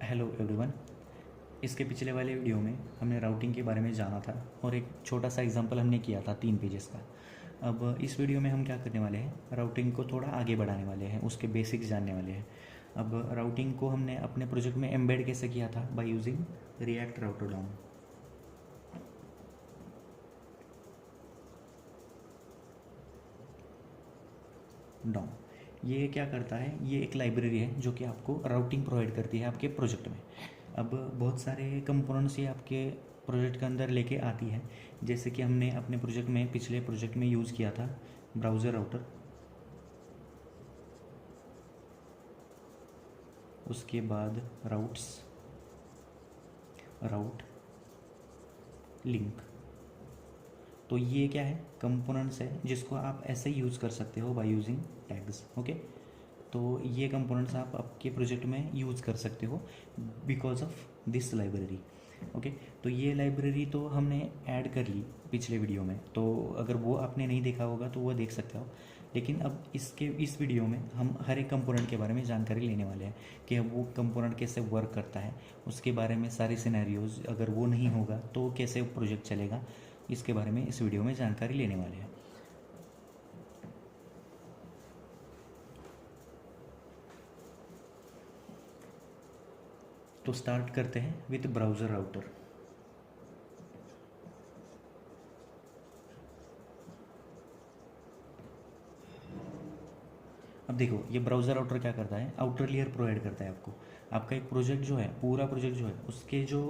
Hello everyone. इसके पिछले वाले वीडियो में हमने राउटिंग के बारे में जाना था और एक छोटा सा एग्जांपल हमने किया था 3 पेजेस का। अब इस वीडियो में हम क्या करने वाले हैं, राउटिंग को थोड़ा आगे बढ़ाने वाले हैं, उसके बेसिक्स जानने वाले हैं। अब राउटिंग को हमने अपने प्रोजेक्ट में एम्बेड कैसे किया था, by using react router down. ये क्या करता है, ये एक लाइब्रेरी है जो कि आपको राउटिंग प्रोवाइड करती है आपके प्रोजेक्ट में। अब बहुत सारे कंपोनेंट्स ये आपके प्रोजेक्ट के अंदर लेके आती है, जैसे कि हमने अपने प्रोजेक्ट में पिछले प्रोजेक्ट में यूज़ किया था ब्राउज़र राउटर, उसके बाद राउट्स, राउट, लिंक। तो ये क्या है, कंपोनेंट्स है जिसको आप ऐसे यूज़ कर सकते हो बाय यूजिंग टैग्स। ओके, तो ये कंपोनेंट्स आप आपके प्रोजेक्ट में यूज़ कर सकते हो because of this library. Okay, तो ये लाइब्रेरी तो हमने ऐड कर ली पिछले वीडियो में, तो अगर वो आपने नहीं देखा होगा तो वो देख सकते हो। लेकिन अब इस वीडियो में हम हर एक कंपोनेंट के बारे में जानकारी लेने वाले हैं कि अब वो कंपोनेंट कैसे वर्क करता है, उसके बारे में सारे सिनेरियोज, अगर वो नहीं होगा तो कैसे प्रोजेक्ट चलेगा, इसके बारे में इस वीडियो में जानकारी लेने वाले हैं। तो स्टार्ट करते हैं विद ब्राउज़र राउटर। अब देखो, ये ब्राउज़र राउटर क्या करता है, आउटर लेयर प्रोवाइड करता है आपको। आपका एक प्रोजेक्ट जो है, पूरा प्रोजेक्ट जो है, उसके जो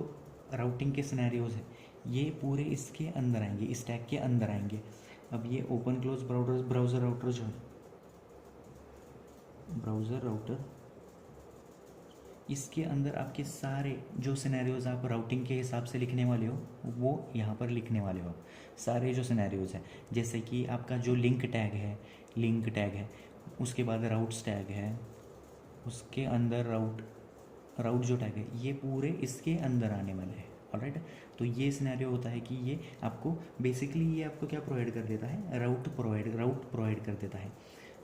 राउटिंग के सिनेरियोज है ये पूरे इसके अंदर आएंगे, इस टैग के अंदर आएंगे। अब ये ओपन क्लोज ब्राउज़र राउटर जो है, ब्राउज़र राउटर, इसके अंदर आपके सारे जो सिनेरियोज आप राउटिंग के हिसाब से लिखने वाले हो वो यहाँ पर लिखने वाले हो आप। सारे जो सिनेरियोज हैं, जैसे कि आपका जो लिंक टैग है, लिंक टैग है, उसके बाद राउट्स टैग है, उसके अंदर राउट जो टैग है, ये पूरे इसके अंदर आने वाले हैं। ऑलराइट, तो ये सिनेरियो होता है कि ये आपको बेसिकली ये आपको क्या प्रोवाइड कर देता है, राउट प्रोवाइड कर देता है।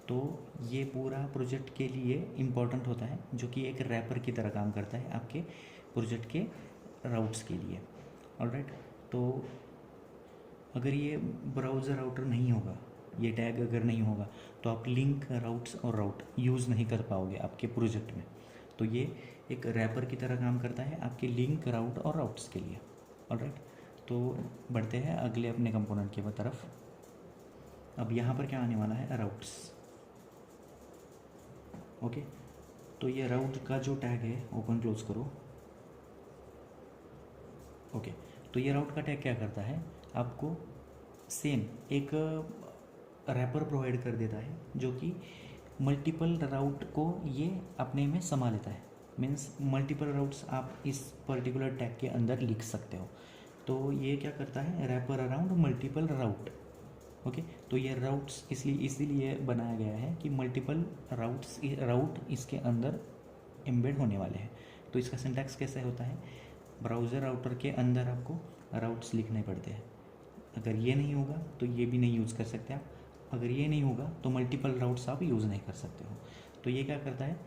तो ये पूरा प्रोजेक्ट के लिए इम्पॉर्टेंट होता है, जो कि एक रैपर की तरह काम करता है आपके प्रोजेक्ट के राउट्स के लिए। ऑलराइट, तो अगर ये ब्राउज़र राउटर नहीं होगा, ये टैग अगर नहीं होगा, तो आप लिंक, राउट्स और राउट यूज़ नहीं कर पाओगे आपके प्रोजेक्ट में। तो ये एक रैपर की तरह काम करता है आपके लिंक, राउट और राउट्स के लिए। ऑलराइट, तो बढ़ते हैं अगले अपने कंपोनेंट की तरफ। अब यहाँ पर क्या आने वाला है, राउट्स। ओके, तो ये राउट का जो टैग है, ओपन क्लोज करो। ओके, तो ये राउट का टैग क्या करता है, आपको सेम एक रैपर प्रोवाइड कर देता है जो कि मल्टीपल राउट को ये अपने में समा लेता है। मीन्स मल्टीपल राउट्स आप इस पर्टिकुलर टैग के अंदर लिख सकते हो। तो ये क्या करता है, रैपर अराउंड मल्टीपल राउट। ओके, तो ये राउट्स इसीलिए बनाया गया है कि मल्टीपल राउट इसके अंदर एम्बेड होने वाले हैं। तो इसका सिंटैक्स कैसे होता है, ब्राउज़र राउटर के अंदर आपको राउट्स लिखने पड़ते हैं। अगर ये नहीं होगा तो ये भी नहीं यूज़ कर सकते आप, अगर ये नहीं होगा तो मल्टीपल राउट्स आप यूज़ नहीं कर सकते हो। तो ये क्या करता है,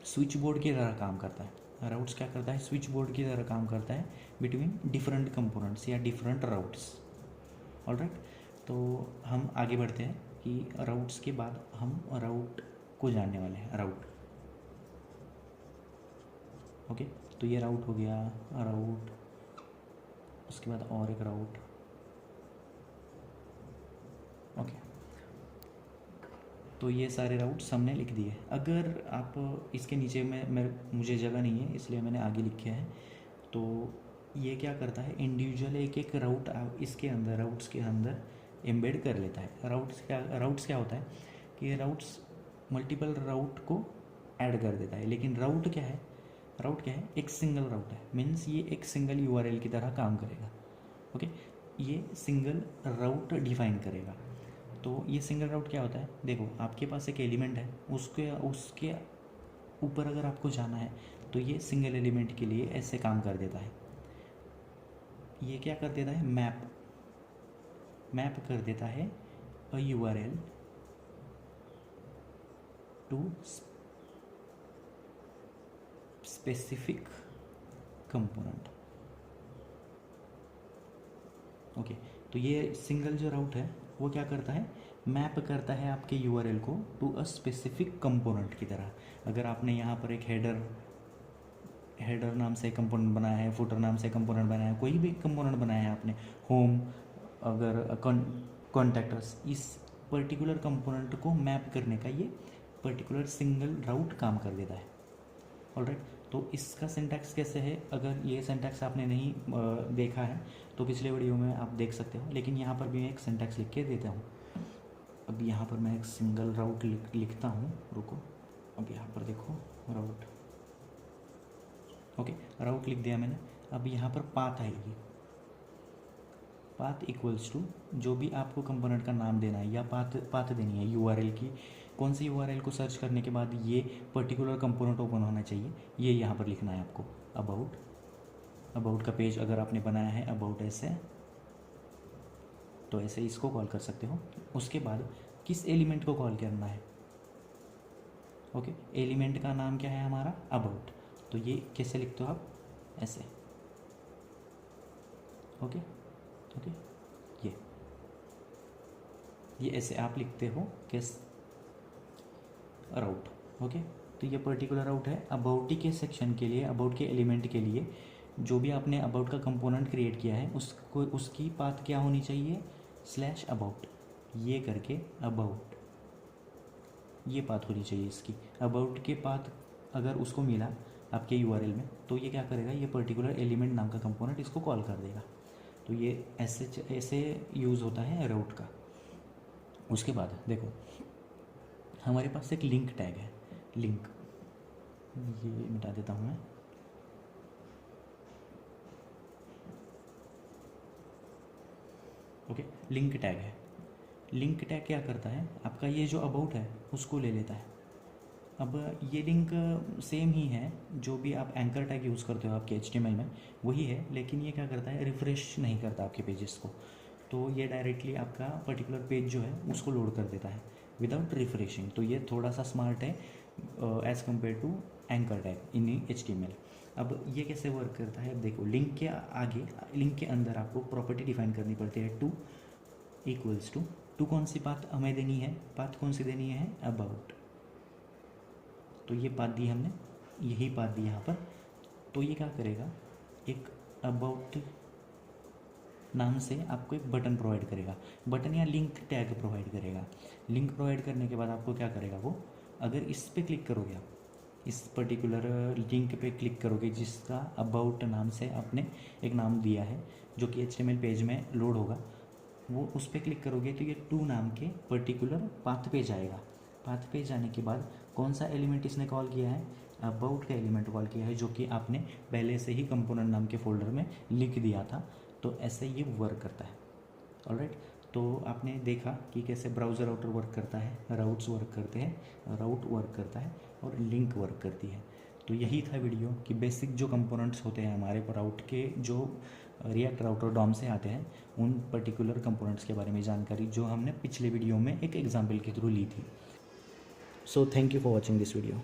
स्विच बोर्ड की तरह काम करता है। राउट्स क्या करता है, स्विच बोर्ड की तरह काम करता है बिटवीन डिफरेंट कंपोनेंट्स या डिफरेंट राउट्स। ऑलराइट, तो हम आगे बढ़ते हैं कि राउट्स के बाद हम राउट को जानने वाले हैं, राउट। ओके, तो ये राउट हो गया, राउट, उसके बाद और एक राउट। ओके, तो ये सारे राउट्स हमने लिख दिए। अगर आप इसके नीचे में मुझे जगह नहीं है इसलिए मैंने आगे लिखे हैं। तो ये क्या करता है, इंडिविजुअल एक एक राउट इसके अंदर, राउट्स के अंदर एम्बेड कर लेता है। राउट्स क्या होता है कि राउट्स मल्टीपल राउट को ऐड कर देता है। लेकिन राउट क्या है, राउट क्या है, एक सिंगल राउट है। मीन्स ये एक सिंगल यूआरएल की तरह काम करेगा। ओके, ये सिंगल राउट डिफाइन करेगा। तो ये सिंगल राउट क्या होता है, देखो आपके पास एक एलिमेंट है, उसके उसके ऊपर अगर आपको जाना है तो ये सिंगल एलिमेंट के लिए ऐसे काम कर देता है। ये क्या कर देता है, मैप कर देता है a URL to specific component. Okay, तो ये सिंगल जो राउट है वो क्या करता है, मैप करता है आपके यूआरएल को टू अ स्पेसिफिक कंपोनेंट की तरह। अगर आपने यहाँ पर एक हेडर नाम से कंपोनेंट बनाया है, फुटर नाम से कंपोनेंट बनाया है, कोई भी कंपोनेंट बनाया है आपने, होम, अगर कॉन्टैक्टर्स, इस पर्टिकुलर कंपोनेंट को मैप करने का ये पर्टिकुलर सिंगल राउट काम कर देता है। ऑलराइट, तो इसका सिंटैक्स कैसे है, अगर ये सिंटैक्स आपने नहीं देखा है तो पिछले वीडियो में आप देख सकते हो, लेकिन यहाँ पर भी मैं एक सिंटैक्स लिख के देता हूँ। अब यहाँ पर मैं एक सिंगल राउट लिखता हूँ, रुको। अब यहाँ पर देखो राउट, ओके, राउट लिख दिया मैंने। अब यहाँ पर पाथ आएगी, पाथ इक्वल्स टू जो भी आपको कंपोनेंट का नाम देना है या पाथ देनी है यूआरएल की, कौन सी यूआरएल को सर्च करने के बाद ये पर्टिकुलर कंपोनेंट ओपन होना चाहिए, ये यहाँ पर लिखना है आपको। अबाउट का पेज अगर आपने बनाया है अबाउट ऐसे, तो ऐसे इसको कॉल कर सकते हो। उसके बाद किस एलिमेंट को कॉल करना है, ओके, एलिमेंट का नाम क्या है हमारा, अबाउट। तो ये कैसे लिखते हो आप, ऐसे, ओके, ये ऐसे आप लिखते हो किस राउट। ओके, तो ये पर्टिकुलर राउट है अबाउट के सेक्शन के लिए, अबाउट के एलिमेंट के लिए। जो भी आपने अबाउट का कंपोनेंट क्रिएट किया है उसको, उसकी पाथ क्या होनी चाहिए, /अबाउट, ये करके अबाउट, ये पाथ होनी चाहिए इसकी। अबाउट के पाथ अगर उसको मिला आपके यूआरएल में, तो ये क्या करेगा, ये पर्टिकुलर एलिमेंट नाम का कंपोनेंट इसको कॉल कर देगा। तो ये ऐसे यूज़ होता है राउट का। उसके बाद देखो हमारे पास एक लिंक टैग है, लिंक, ये मिटा देता हूँ मैं। ओके, लिंक टैग है। लिंक टैग क्या करता है, आपका ये जो अबाउट है उसको ले लेता है। अब ये लिंक सेम ही है, जो भी आप एंकर टैग यूज़ करते हो आपके HTML में वही है, लेकिन ये क्या करता है, रिफ़्रेश नहीं करता आपके पेजेस को। तो ये डायरेक्टली आपका पर्टिकुलर पेज जो है उसको लोड कर देता है विदाउट रिफ्रेशिंग। तो ये थोड़ा सा स्मार्ट है as compare to anchor tag in HTML। अब ये कैसे वर्क करता है, अब देखो, लिंक के आगे, लिंक के अंदर आपको प्रॉपर्टी डिफाइन करनी पड़ती है, टू इक्वल्स टू कौन सी पाथ हमें देनी है, पाथ कौन सी देनी है, अबाउट। तो ये पाथ दी हमने, यही पाथ दी यहाँ पर। तो ये क्या करेगा, एक अबाउट नाम से आपको एक बटन प्रोवाइड करेगा, बटन या लिंक टैग प्रोवाइड करेगा। लिंक प्रोवाइड करने के बाद आपको क्या करेगा वो, अगर इस पे क्लिक करोगे आप, इस पर्टिकुलर लिंक पे क्लिक करोगे जिसका अबाउट नाम से आपने एक नाम दिया है, जो कि HTML पेज में लोड होगा, वो उस पर क्लिक करोगे तो ये टू नाम के पर्टिकुलर पाथ पे जाएगा। पाथ पे जाने के बाद कौन सा एलिमेंट इसने कॉल किया है, अबाउट का एलिमेंट कॉल किया है, जो कि आपने पहले से ही कंपोनेंट नाम के फोल्डर में लिख दिया था। तो ऐसे ये वर्क करता है। ऑलराइट, तो आपने देखा कि कैसे ब्राउज़र राउटर वर्क करता है, राउट्स वर्क करते हैं, राउट वर्क करता है और लिंक वर्क करती है। तो यही था वीडियो कि बेसिक जो कंपोनेंट्स होते हैं हमारे राउट के, जो रिएक्ट राउटर डॉम से आते हैं, उन पर्टिकुलर कंपोनेंट्स के बारे में जानकारी जो हमने पिछले वीडियो में एक एग्जाम्पल के थ्रू ली थी। So thank you for watching this video.